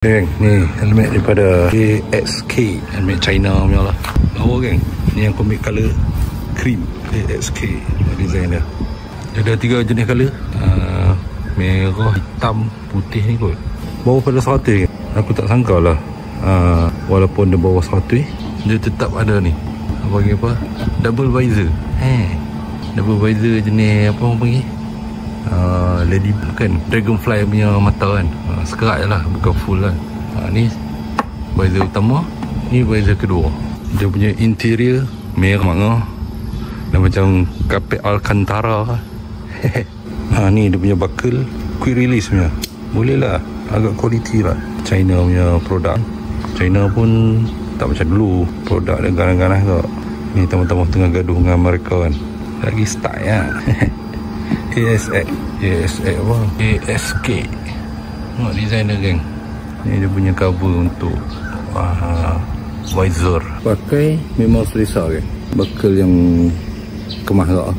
Geng, ni helmet daripada AXK, helmet China punya lah. Lawa geng. Ni yang komik color cream, AXK design dia. Dia ada 3 jenis color, merah, hitam, putih ni kot. Bawah pada 100 geng. Aku tak sangka lah, walaupun dia bawah 100, dia tetap ada ni, apa panggil apa, double visor. Double visor jenis apa orang panggil, lady kan, dragonfly punya mata kan, sekerat je lah, bukan full lah. Ni visor utama, ni visor kedua. Dia punya interior merah dan macam kapet Alcantara. Ni dia punya buckle quick release punya, boleh lah, agak quality lah. China punya produk, China pun tak macam dulu produk dia ganas-ganas ke. Ni teman-teman tengah gaduh dengan Amerika kan, lagi start ya. AXK apa? AXK. Tengok design dia geng. Ni dia punya cover untuk visor. Pakai memang selesa geng. Buckle yang kemas tak.